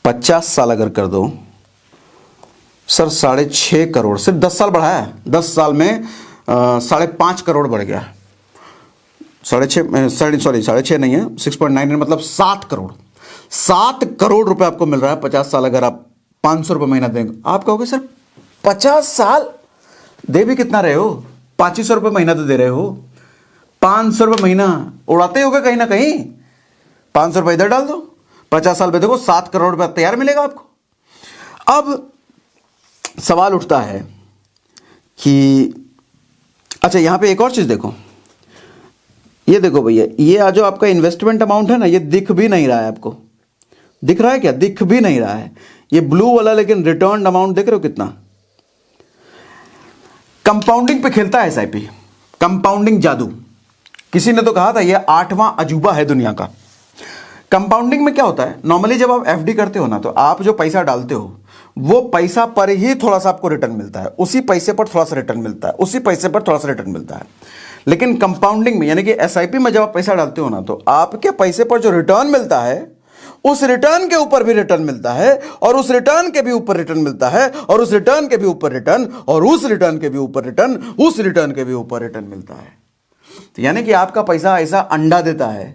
[SPEAKER 1] 50 साल अगर कर दो सर 6.5 करोड़। सिर्फ 10 साल बढ़ाया है, 10 साल में 5.5 करोड़ बढ़ गया। 6.5 नहीं है, 6.9 मतलब 7 करोड़। 7 करोड़ रुपए आपको मिल रहा है 50 साल अगर आप 500 रुपए महीना देंगे। आप कहोगे सर 50 साल दे भी कितना रहे हो, 2500 रुपए महीना तो दे रहे हो, 500 रुपए महीना उड़ाते होगे कहीं ना कहीं। 500 रुपए इधर डाल दो, 50 साल पे देखो 7 करोड़ रुपए तैयार मिलेगा आपको। अब सवाल उठता है कि अच्छा यहां पे एक और चीज देखो, ये देखो भैया, ये जो आपका इन्वेस्टमेंट अमाउंट है ना, ये दिख भी नहीं रहा है आपको। दिख रहा है क्या? दिख भी नहीं रहा है ये ब्लू वाला, लेकिन रिटर्न अमाउंट देख रहे हो कितना। कंपाउंडिंग पे खेलता है एसआईपी, कंपाउंडिंग जादू। किसी ने तो कहा था ये 8वां अजूबा है दुनिया का। कंपाउंडिंग में क्या होता है, नॉर्मली जब आप एफडी करते हो ना, तो आप जो पैसा डालते हो वो पैसा पर ही थोड़ा सा आपको रिटर्न मिलता है, उसी पैसे पर थोड़ा सा रिटर्न मिलता है, उसी पैसे पर थोड़ा सा रिटर्न मिलता है। लेकिन कंपाउंडिंग में यानी कि एसआईपी में जब आप पैसा डालते हो ना, तो आपके पैसे पर जो रिटर्न मिलता है उस रिटर्न के ऊपर भी रिटर्न मिलता है, और उस रिटर्न के भी ऊपर रिटर्न मिलता है, और उस रिटर्न के भी ऊपर रिटर्न, और उस रिटर्न के भी ऊपर रिटर्न, उस रिटर्न के भी ऊपर रिटर्न मिलता है। तो यानी कि आपका पैसा ऐसा अंडा देता है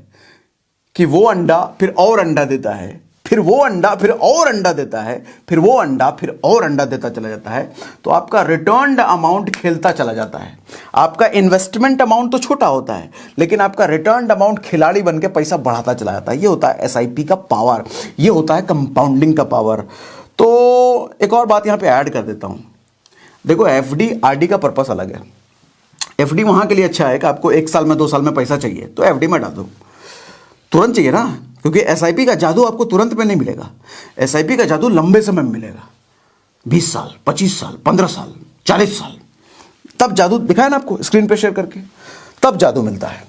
[SPEAKER 1] कि वो अंडा फिर और अंडा देता है, फिर वो अंडा फिर और अंडा देता है, फिर वो अंडा फिर और अंडा देता चला जाता है। तो आपका रिटर्न अमाउंट खेलता चला जाता है। आपका इन्वेस्टमेंट अमाउंट तो छोटा होता है, लेकिन आपका रिटर्न अमाउंट खिलाड़ी बन के पैसा बढ़ाता चला जाता है। ये होता है एसआईपी का पावर, ये होता है कंपाउंडिंग का पावर। तो एक और बात यहां पे ऐड कर देता हूं, देखो एफडी आरडी का पर्पस अलग है। एफडी वहां के लिए अच्छा है कि आपको 1 साल में 2 साल में पैसा चाहिए तो एफडी में डाल दो, तुरंत चाहिए ना, क्योंकि एसआईपी का जादू आपको तुरंत में नहीं मिलेगा। एसआईपी का जादू लंबे समय में मिलेगा, 20 साल 25 साल 15 साल 40 साल, तब जादू दिखाया ना आपको स्क्रीन पे शेयर करके, तब जादू मिलता है।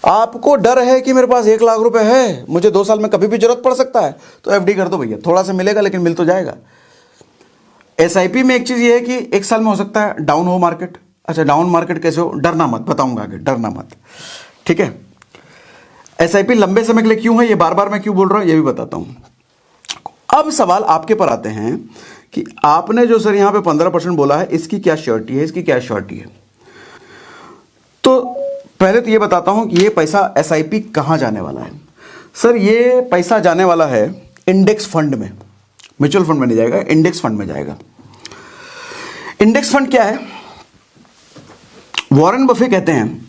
[SPEAKER 1] आपको डर है कि मेरे पास 1 लाख रुपए है, मुझे 2 साल में कभी भी जरूरत पड़ सकता है, तो एफडी कर दो भैया, थोड़ा सा मिलेगा लेकिन मिल तो जाएगा। एसआईपी में एक चीज ये है कि 1 साल में हो सकता है डाउन हो मार्केट। अच्छा डाउन मार्केट कैसे हो, डरना मत, बताऊंगा आगे, डरना मत, ठीक है। एसआईपी लंबे समय के लिए क्यों है, ये बार बार मैं क्यों बोल रहा हूं ये भी बताता हूं। अब सवाल आपके पर आते हैं कि आपने जो सर यहां पे 15% बोला है, इसकी क्या श्योरिटी है, इसकी क्या श्योरिटी है। तो पहले तो ये बताता हूं कि ये पैसा एसआईपी कहां जाने वाला है। सर ये पैसा जाने वाला है इंडेक्स फंड में, म्यूचुअल फंड में नहीं जाएगा, इंडेक्स फंड में जाएगा। इंडेक्स फंड क्या है, वॉरेन बफे कहते हैं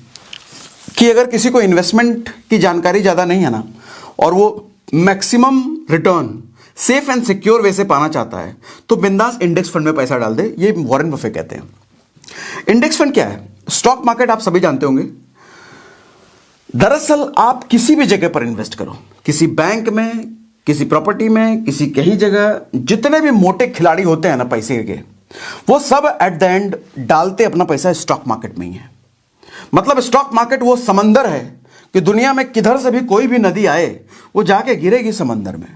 [SPEAKER 1] कि अगर किसी को इन्वेस्टमेंट की जानकारी ज़्यादा नहीं है ना, और वो maximum return safe and secure वे से पाना चाहता है, तो बिंदास इंडेक्स फंड में पैसा डाल दे। ये वॉरेन बफे कहते हैं। इंडेक्स फंड क्या है, स्टॉक मार्केट आप सभी जानते होंगे। दरअसल आप किसी भी जगह पर इन्वेस्ट करो, किसी बैंक में, किसी प्रॉपर्टी में, किसी कहीं जगह, जितने भी मोटे खिलाड़ी होते हैं ना पैसे के, वो सब एट द एंड डालते अपना पैसा स्टॉक मार्केट में ही है। मतलब स्टॉक मार्केट वो समंदर है कि दुनिया में किधर से भी कोई भी नदी आए वो जाके गिरेगी समंदर में।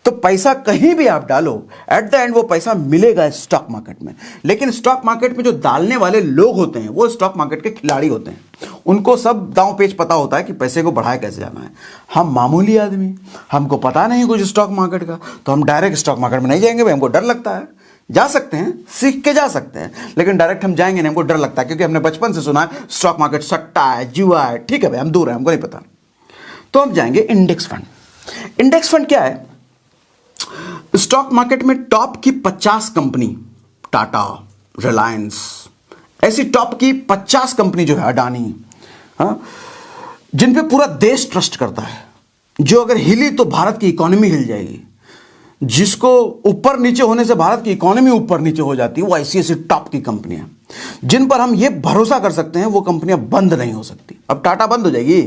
[SPEAKER 1] तो पैसा कहीं भी आप डालो, एट द एंड वो पैसा मिलेगा स्टॉक मार्केट में। लेकिन स्टॉक मार्केट में जो डालने वाले लोग होते हैं वो स्टॉक मार्केट के खिलाड़ी होते हैं। उनको सब दांव पेच पता होता है कि पैसे को बढ़ाया कैसे जाना है। हम मामूली आदमी, हमको पता नहीं कुछ स्टॉक मार्केट का, तो हम डायरेक्ट स्टॉक मार्केट में नहीं जाएंगे भाई, हमको डर लगता है। जा सकते हैं, सीख के जा सकते हैं, लेकिन डायरेक्ट हम जाएंगे नहीं, हमको डर लगता है, क्योंकि हमने बचपन से सुना है स्टॉक मार्केट सट्टा है, जुआ है। ठीक है भाई, हम दूर हैं, हमको नहीं पता। तो हम जाएंगे इंडेक्स फंड। इंडेक्स फंड क्या है, स्टॉक मार्केट में टॉप की 50 कंपनी, टाटा, रिलायंस, ऐसी टॉप की 50 कंपनी जो है, अडानी, हाँ, जिन पे पूरा देश ट्रस्ट करता है, जो अगर हिली तो भारत की इकोनॉमी हिल जाएगी, जिसको ऊपर नीचे होने से भारत की इकोनॉमी ऊपर नीचे हो जाती है, वो ऐसी ऐसी टॉप की कंपनियां। जिन पर हम ये भरोसा कर सकते हैं वो कंपनियां बंद नहीं हो सकती। अब टाटा बंद हो जाएगी,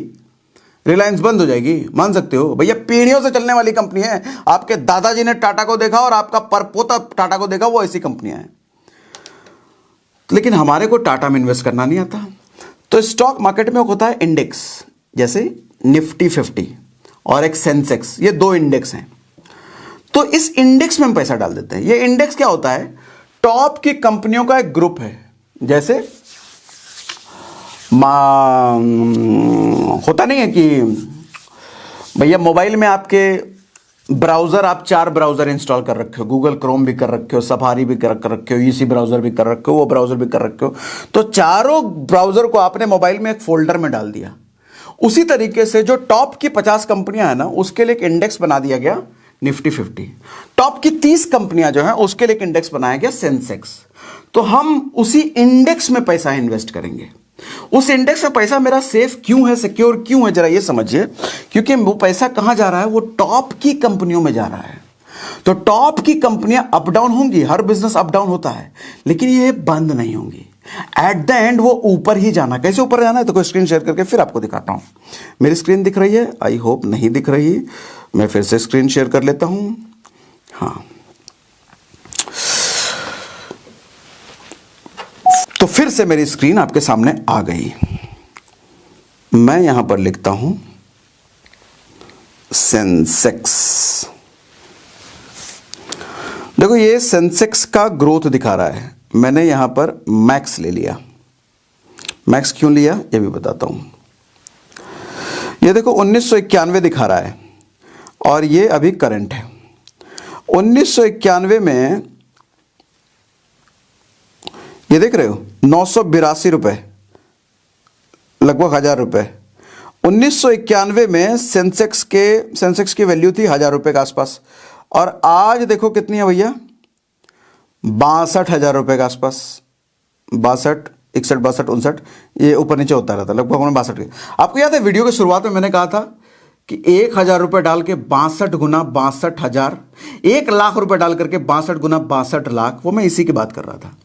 [SPEAKER 1] रिलायंस बंद हो जाएगी, मान सकते हो भैया, पीढ़ियों से चलने वाली कंपनी है। आपके दादाजी ने टाटा को देखा और आपका परपोता टाटा को देखा, वो ऐसी कंपनियां हैं। लेकिन हमारे को टाटा में इन्वेस्ट करना नहीं आता। तो स्टॉक मार्केट में होता है इंडेक्स, जैसे निफ्टी 50 और एक सेंसेक्स, ये 2 इंडेक्स हैं। तो इस इंडेक्स में हम पैसा डाल देते हैं। ये इंडेक्स क्या होता है? टॉप की कंपनियों का एक ग्रुप है। जैसे होता नहीं है कि भैया मोबाइल में आपके ब्राउजर, आप 4 ब्राउजर इंस्टॉल कर रखे हो, गूगल क्रोम भी कर रखे हो, सफारी भी कर रखे हो, ईसी ब्राउजर भी कर रखे हो, वो ब्राउजर भी कर रखे हो। तो चारों ब्राउजर को आपने मोबाइल में एक फोल्डर में डाल दिया। उसी तरीके से जो टॉप की 50 कंपनियां हैं ना, उसके लिए एक इंडेक्स बना दिया गया निफ्टी 50। टॉप की 30 कंपनियां जो हैं उसके लिए एक इंडेक्स बनाया गया सेंसेक्स। तो हम उसी इंडेक्स में पैसा इन्वेस्ट करेंगे। उस इंडेक्स में पैसा मेरा सेफ क्यों है, सिक्योर क्यों है, जरा ये समझिए। क्योंकि वो पैसा कहां जा रहा है? वो टॉप की कंपनियों में जा रहा है। तो टॉप की कंपनियां अप डाउन होंगी, हर बिजनेस अप डाउन होता है, लेकिन ये बंद नहीं होंगी। एट द एंड वो ऊपर ही जाना। कैसे ऊपर जाना है? तो कोई स्क्रीन शेयर करके फिर आपको दिखाता हूं। मेरी स्क्रीन दिख रही है? आई होप नहीं दिख रही। मैं फिर से स्क्रीन शेयर कर लेता हूं। हाँ, तो फिर से मेरी स्क्रीन आपके सामने आ गई। मैं यहां पर लिखता हूं सेंसेक्स। देखो ये सेंसेक्स का ग्रोथ दिखा रहा है। मैंने यहां पर मैक्स ले लिया। मैक्स क्यों लिया ये भी बताता हूं। ये देखो 1991 दिखा रहा है और ये अभी करंट है। 1991 में ये देख रहे हो 982 रुपए, लगभग 1000 रुपए। 1991 में सेंसेक्स की वैल्यू थी 1000 रुपए के आसपास, और आज देखो कितनी है भैया? 62,000 रुपए के आसपास। 62, 61, 62, 59, ये ऊपर नीचे होता रहता, लगभग 62। आपको याद है वीडियो की शुरुआत में मैंने कहा था कि 1000 रुपए डाल के 62 गुना 62,000, 1 लाख रुपए डाल करके 62 गुना 62 लाख, वो मैं इसी की बात कर रहा था।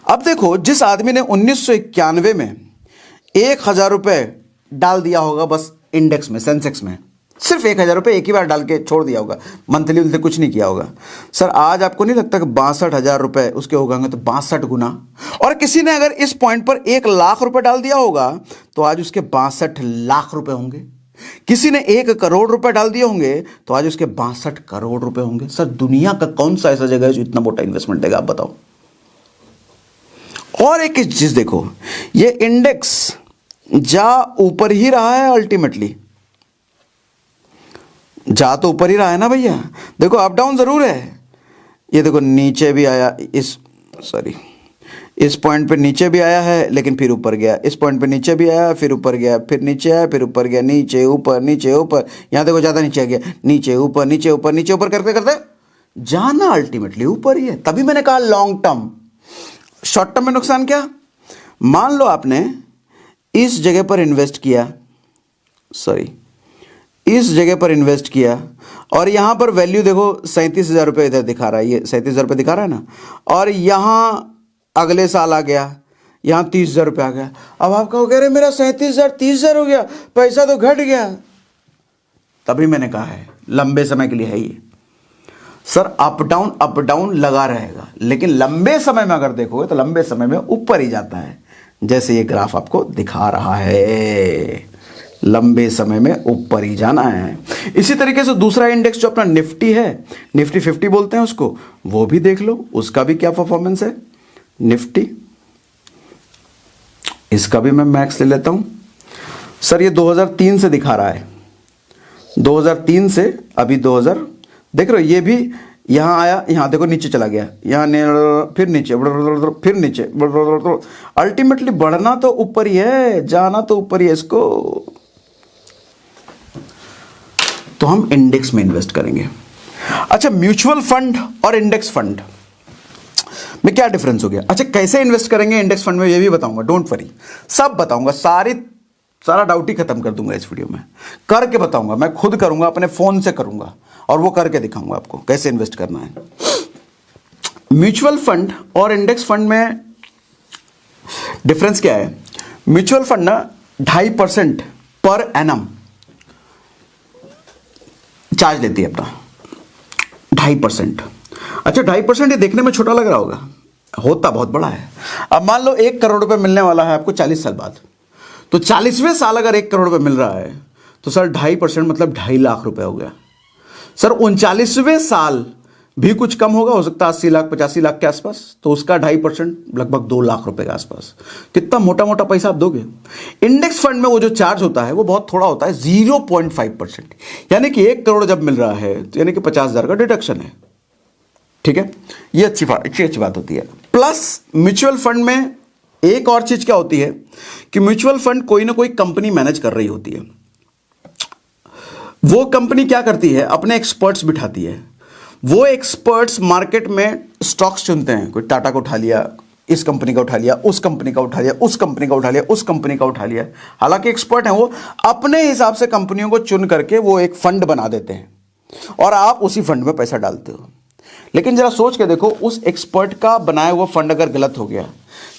[SPEAKER 1] अब देखो जिस आदमी ने 1991 में 1000 रुपए डाल दिया होगा बस इंडेक्स में, सेंसेक्स में, सिर्फ 1000 रुपए एक ही बार डाल के छोड़ दिया होगा, मंथली उनसे कुछ नहीं किया होगा। सर आज आपको नहीं लगता कि 62,000 रुपए उसके हो गए तो 62 गुना, और किसी ने अगर इस पॉइंट पर 1 लाख रुपए डाल दिया होगा तो आज उसके 62 लाख रुपए होंगे। किसी ने 1 करोड़ रुपए डाल दिए होंगे तो आज उसके 62 करोड़ रुपए होंगे। सर दुनिया का कौन सा ऐसा जगह है जो इतना मोटा इन्वेस्टमेंट देगा, आप बताओ। और एक चीज देखो, ये इंडेक्स जा ऊपर ही रहा है, अल्टीमेटली जा तो ऊपर ही रहा है ना भैया। देखो अप डाउन जरूर है, ये देखो नीचे भी आया, इस पॉइंट पे नीचे भी आया है लेकिन फिर ऊपर गया, इस पॉइंट पे नीचे भी आया फिर ऊपर गया, फिर नीचे आया फिर ऊपर गया, नीचे ऊपर नीचे ऊपर, यहां देखो ज्यादा नीचे आ गया, नीचे ऊपर नीचे ऊपर नीचे ऊपर करते करते जाना अल्टीमेटली ऊपर ही है। तभी मैंने कहा लॉन्ग टर्म। शॉर्ट टर्म में नुकसान क्या? मान लो आपने इस जगह पर इन्वेस्ट किया, इस जगह पर इन्वेस्ट किया और यहां पर वैल्यू देखो 37,000 रुपये इधर दिखा रहा है, ये 37,000 रुपये दिखा रहा है ना, और यहां अगले साल आ गया, यहां 30,000 रुपये आ गया। अब आप कहोगे अरे मेरा 37,000 30,000 हो गया, पैसा तो घट गया। तभी मैंने कहा है लंबे समय के लिए है ये। सर अप डाउन लगा रहेगा, लेकिन लंबे समय में अगर देखोगे तो लंबे समय में ऊपर ही जाता है, जैसे ये ग्राफ आपको दिखा रहा है, लंबे समय में ऊपर ही जाना है। इसी तरीके से दूसरा इंडेक्स जो अपना निफ्टी है, निफ्टी 50 बोलते हैं उसको, वो भी देख लो, उसका भी क्या परफॉर्मेंस है निफ्टी। इसका भी मैं मैक्स ले लेता हूं। सर ये 2003 से दिखा रहा है, 2003 से अभी 2000, देख रहे हो ये भी यहां आया, यहां देखो नीचे चला गया, यहां फिर नीचे फिर नीचे, अल्टीमेटली बढ़ना तो ऊपर ही है, जाना तो ऊपर ही है इसको। तो हम इंडेक्स में इन्वेस्ट करेंगे। अच्छा, म्यूचुअल फंड और इंडेक्स फंड में क्या डिफरेंस हो गया? अच्छा, कैसे इन्वेस्ट करेंगे इंडेक्स फंड में ये भी बताऊंगा, डोंट वरी, सब बताऊंगा, सारा डाउट ही खत्म कर दूंगा इस वीडियो में, करके बताऊंगा। मैं खुद करूंगा, अपने फोन से करूंगा और वो करके दिखाऊंगा आपको कैसे इन्वेस्ट करना है। म्यूचुअल फंड और इंडेक्स फंड में डिफरेंस क्या है? म्यूचुअल फंड ना 2.5% पर एनम चार्ज लेती है अपना, 2.5%। अच्छा 2.5% ये देखने में छोटा लग रहा होगा, होता बहुत बड़ा है। अब मान लो 1 करोड़ रुपए मिलने वाला है आपको 40 साल बाद, तो 40वें साल अगर 1 करोड़ रुपए मिल रहा है तो सर 2.5% मतलब 2.5 लाख रुपए हो गया। सर 39वें साल भी कुछ कम होगा, हो सकता है 80 लाख 85 लाख के आसपास, तो उसका 2.5% लगभग 2 लाख रुपए के आसपास। कितना मोटा मोटा पैसा आप दोगे। इंडेक्स फंड में वो जो चार्ज होता है वो बहुत थोड़ा होता है, 0.5%, यानी कि 1 करोड़ जब मिल रहा है तो यानी कि 50,000 का डिडक्शन है। ठीक है, ये अच्छी बात होती है। प्लस म्यूचुअल फंड में एक और चीज क्या होती है कि म्यूचुअल फंड कोई ना कोई कंपनी मैनेज कर रही होती है। वो कंपनी क्या करती है, अपने एक्सपर्ट्स बिठाती है। वो एक्सपर्ट्स मार्केट में स्टॉक्स चुनते हैं, कोई टाटा को उठा लिया, इस कंपनी का उठा लिया, उस कंपनी का उठा लिया, उस कंपनी का उठा लिया, उस कंपनी का उठा लिया। हालांकि एक्सपर्ट हैं वो, अपने हिसाब से कंपनियों को चुन करके वो एक फंड बना देते हैं और आप उसी फंड में पैसा डालते हो। लेकिन जरा सोच के देखो, उस एक्सपर्ट का बनाया हुआ फंड अगर गलत हो गया,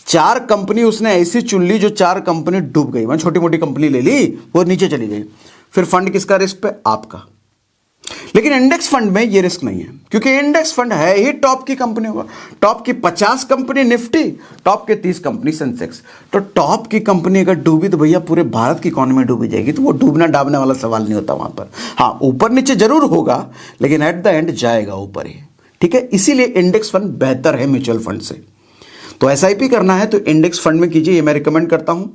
[SPEAKER 1] 4 कंपनी उसने ऐसी चुन ली जो 4 कंपनी डूब गई, मैं छोटी मोटी कंपनी ले ली वो नीचे चली गई, फिर फंड किसका रिस्क पे? आपका। लेकिन इंडेक्स फंड में ये रिस्क नहीं है, क्योंकि इंडेक्स फंड है ही टॉप की कंपनी होगा। टॉप की 50 कंपनी निफ्टी, टॉप के 30 कंपनी सेंसेक्स। तो टॉप की कंपनी अगर डूबी तो भैया पूरे भारत की इकोनॉमी डूबी जाएगी। तो वो डूबना डाबने वाला सवाल नहीं होता वहां पर। हाँ, ऊपर नीचे जरूर होगा, लेकिन एट द एंड जाएगा ऊपर ही। ठीक है, इसीलिए इंडेक्स फंड बेहतर है म्यूचुअल फंड से। तो एसआईपी करना है तो इंडेक्स फंड में कीजिए, ये मैं रिकमेंड करता हूं।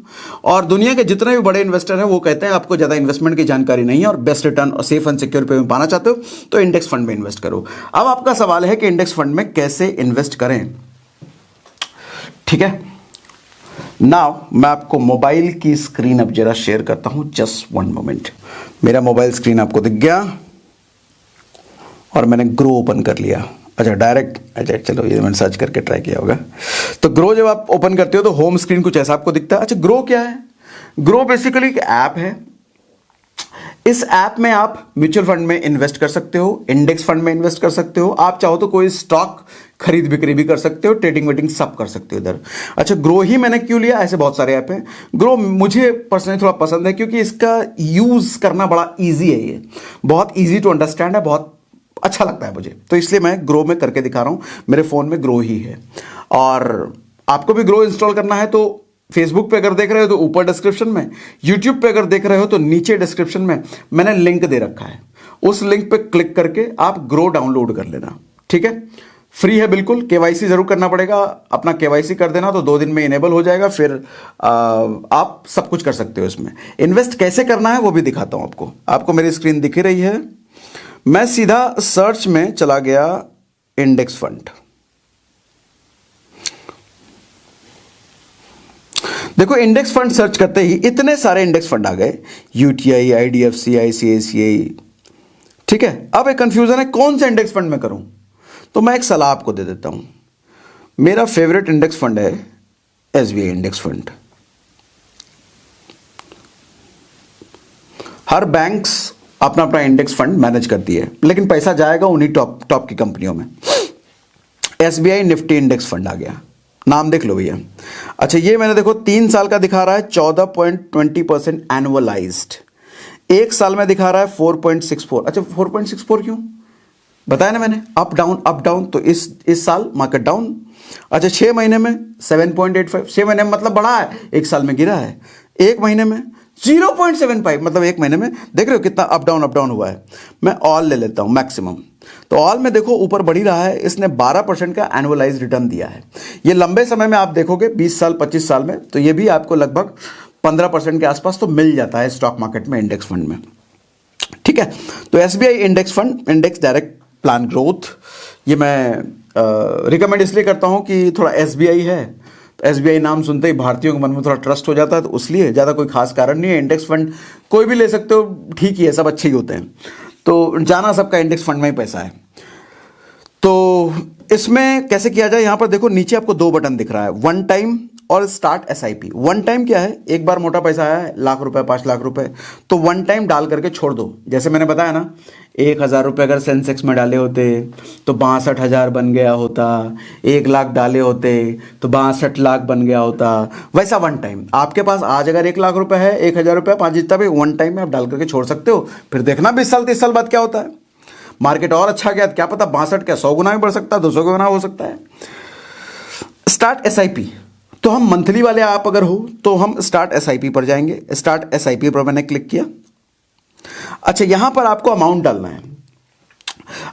[SPEAKER 1] और दुनिया के जितने भी बड़े इन्वेस्टर हैं वो कहते हैं आपको ज्यादा इन्वेस्टमेंट की जानकारी नहीं है और बेस्ट रिटर्न और सेफ एंड सिक्योर पे पाना चाहते हो तो इंडेक्स फंड में इन्वेस्ट करो। अब आपका सवाल है कि इंडेक्स फंड में कैसे इन्वेस्ट करें। ठीक है, नाउ मैं आपको मोबाइल की स्क्रीन अब जरा शेयर करता हूं, जस्ट 1 मोमेंट। मेरा मोबाइल स्क्रीन आपको दिख गया और मैंने ग्रो ओपन कर लिया। अच्छा डायरेक्ट, अच्छा चलो ये मैंने सर्च करके ट्राई किया होगा। तो ग्रो जब आप ओपन करते हो तो होम स्क्रीन कुछ ऐसा आपको दिखता है। अच्छा ग्रो क्या है? ग्रो बेसिकली एक ऐप है। इस ऐप में आप म्यूचुअल फंड में इन्वेस्ट कर सकते हो, इंडेक्स फंड में इन्वेस्ट कर सकते हो, आप चाहो तो कोई स्टॉक खरीद बिक्री भी कर सकते हो, ट्रेडिंग वेटिंग सब कर सकते हो इधर। अच्छा ग्रो ही मैंने क्यों लिया, ऐसे बहुत सारे ऐप हैं। ग्रो मुझे पर्सनली थोड़ा पसंद है क्योंकि इसका यूज करना बड़ा ईजी है, ये बहुत ईजी टू अंडरस्टैंड है, बहुत अच्छा लगता है मुझे, तो इसलिए मैं ग्रो में करके दिखा रहा हूं। मेरे फोन में ग्रो ही है। और आपको भी ग्रो इंस्टॉल करना है तो फेसबुक पे अगर देख रहे हो तो ऊपर डिस्क्रिप्शन में, यूट्यूब पे अगर देख रहे हो तो नीचे डिस्क्रिप्शन में मैंने लिंक दे रखा है, उस लिंक पे क्लिक करके आप ग्रो डाउनलोड कर लेना। ठीक है, फ्री है बिल्कुल। केवाईसी जरूर करना पड़ेगा, अपना केवाईसी कर देना तो 2 दिन में इनेबल हो जाएगा, फिर आप सब कुछ कर सकते हो इसमें। इन्वेस्ट कैसे करना है वो भी दिखाता हूं आपको। आपको मेरी स्क्रीन दिख ही रही है। मैं सीधा सर्च में चला गया, इंडेक्स फंड। देखो इंडेक्स फंड सर्च करते ही इतने सारे इंडेक्स फंड आ गए, यूटीआई, आईडीएफसी, आईसीआईसीआई। ठीक है, अब एक कंफ्यूजन है कौन सा इंडेक्स फंड में करूं, तो मैं एक सलाह आपको दे देता हूं। मेरा फेवरेट इंडेक्स फंड है एसबीआई इंडेक्स फंड। हर बैंक्स अपना अपना इंडेक्स फंड मैनेज करती है, लेकिन पैसा जाएगा उन्हीं टॉप की कंपनियों में। एसबीआई निफ्टी इंडेक्स फंड आ गया, नाम देख लो भैया। अच्छा ये मैंने देखो 3 साल का दिखा रहा है 14.20% एनुअलाइज्ड, 1 साल में दिखा रहा है 4.64। अच्छा 4.64 क्यों बताया ना मैंने, अप डाउन, तो इस साल मार्केट डाउन। अच्छा 6 महीने में 7.85, 6 महीने में मतलब बढ़ा है, 1 साल में गिरा है। 1 महीने में 0.75, मतलब 1 महीने में देख रहे हो कितना अप डाउन हुआ है। मैं ऑल ले लेता हूं मैक्सिमम, तो ऑल में देखो ऊपर बढ़ ही रहा है। इसने 12% का एनुअलाइज रिटर्न दिया है। ये लंबे समय में आप देखोगे 20 साल 25 साल में, तो ये भी आपको लगभग 15% के आसपास तो मिल जाता है स्टॉक मार्केट में इंडेक्स फंड में। ठीक है, तो SBI index fund, index direct plan growth, ये मैं रिकमेंड इसलिए करता हूं कि थोड़ा एसबीआई है, तो एसबीआई नाम सुनते ही भारतीयों के मन में थोड़ा ट्रस्ट हो जाता है, तो इसलिए ज़्यादा कोई खास कारण नहीं है। इंडेक्स फंड कोई भी ले सकते हो, ठीक ही है, सब अच्छे ही होते हैं, तो जाना सबका इंडेक्स फंड में ही पैसा है। तो इसमें कैसे किया जाए, यहां पर देखो नीचे आपको 2 बटन दिख रहा है, 1 टाइम और स्टार्ट एसआईपी। वन टाइम क्या है, एक बार मोटा पैसा आया है, लाख रुपए 5 लाख रुपए, तो वन टाइम डाल करके छोड़ दो। जैसे मैंने बताया ना, 1,000 रुपये अगर सेंसेक्स में डाले होते तो 62,000 बन गया होता, 1 लाख डाले होते तो 62 लाख बन गया होता। वैसा वन टाइम आपके पास आज अगर 1 लाख रुपए है, 1,000 रुपये 5 जितना भी, वन टाइम में आप डाल करके छोड़ सकते हो। फिर देखना 20 साल 30 साल बाद क्या होता है, मार्केट और अच्छा गया, क्या पता 62 क्या 100 गुना भी बढ़ सकता है, 200 गुना हो सकता है। स्टार्ट एसआईपी, तो हम मंथली वाले आप अगर हो तो हम स्टार्ट एसआईपी पर जाएंगे। स्टार्ट एसआईपी पर मैंने क्लिक किया। अच्छा, यहां पर आपको अमाउंट डालना है।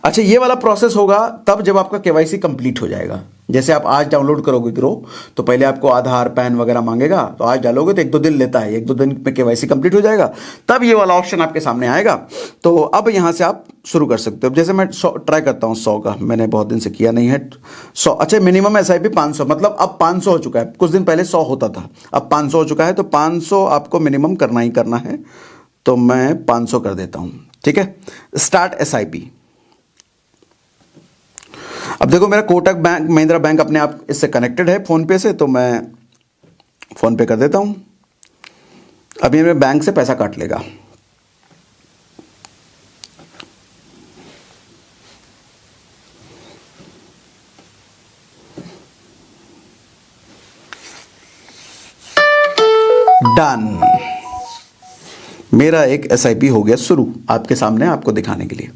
[SPEAKER 1] अच्छा, ये वाला प्रोसेस होगा तब जब आपका केवाईसी कंप्लीट हो जाएगा। जैसे आप आज डाउनलोड करोगे ग्रो, तो पहले आपको आधार पैन वगैरह मांगेगा, तो आज डालोगे तो 1-2 दिन लेता है, 1-2 दिन में केवाईसी कंप्लीट हो जाएगा, तब ये वाला ऑप्शन आपके सामने आएगा। तो अब यहां से आप शुरू कर सकते हो। जैसे मैं 100 ट्राई करता हूं, 100 का मैंने बहुत दिन से किया नहीं है। 100, अच्छा मिनिमम एसआईपी 500, मतलब अब 500 हो चुका है। कुछ दिन पहले 100 होता था, अब 500 हो चुका है, तो 500 आपको मिनिमम करना ही करना है। तो मैं 500 कर देता हूं, ठीक है। Start SIP. अब देखो मेरा कोटक बैंक, महिंद्रा बैंक अपने आप इससे कनेक्टेड है फोन पे से, तो मैं फोन पे कर देता हूं। अभी मेरे बैंक से पैसा काट लेगा। डन, मेरा एक एसआईपी हो गया शुरू, आपके सामने आपको दिखाने के लिए।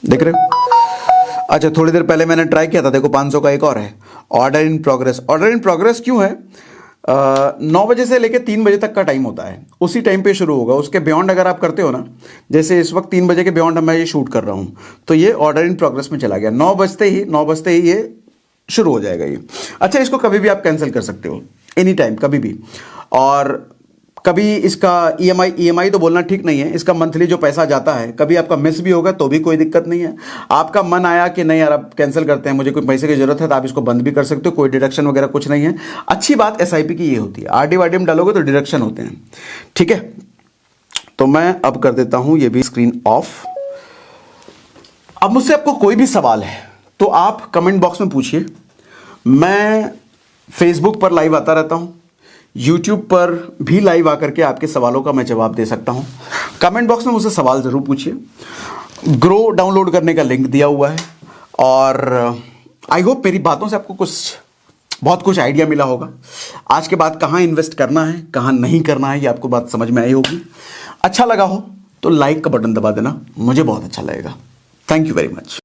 [SPEAKER 1] देख रहे हो। अच्छा, थोड़ी देर पहले मैंने ट्राई किया था, देखो 500 का एक और है। Order in progress. Order in progress क्यों है? 9 बजे से लेकर 3 बजे तक का टाइम होता है, उसी टाइम पे शुरू होगा। उसके बियॉन्ड अगर आप करते हो ना, जैसे इस वक्त 3 बजे के बियॉन्ड मैं ये शूट कर रहा हूं, तो ये ऑर्डर इन प्रोग्रेस में चला गया। 9 बजते ही ये शुरू हो जाएगा ये। अच्छा, इसको कभी भी आप कैंसिल कर सकते हो, एनी टाइम, कभी भी। और कभी इसका ईएमआई तो बोलना ठीक नहीं है, इसका मंथली जो पैसा जाता है, कभी आपका मिस भी होगा तो भी कोई दिक्कत नहीं है। आपका मन आया कि नहीं यार अब कैंसिल करते हैं, मुझे कोई पैसे की जरूरत है, तो आप इसको बंद भी कर सकते हो, कोई डिडक्शन वगैरह कुछ नहीं है। अच्छी बात एसआईपी की ये होती है, आरडी वारडी में डालोगे तो डिडक्शन होते हैं, ठीक है। तो मैं अब कर देता हूं ये भी स्क्रीन ऑफ। अब मुझसे आपको कोई भी सवाल है तो आप कमेंट बॉक्स में पूछिए। मैं फेसबुक पर लाइव आता रहता हूं, यूट्यूब पर भी लाइव आकर के आपके सवालों का मैं जवाब दे सकता हूं। कमेंट बॉक्स में मुझसे सवाल जरूर पूछिए। ग्रो डाउनलोड करने का लिंक दिया हुआ है, और आई होप मेरी बातों से आपको बहुत कुछ आइडिया मिला होगा। आज के बाद कहां इन्वेस्ट करना है, कहां नहीं करना है, ये आपको बात समझ में आई होगी। अच्छा लगा हो तो लाइक का बटन दबा देना, मुझे बहुत अच्छा लगेगा। Thank you very much.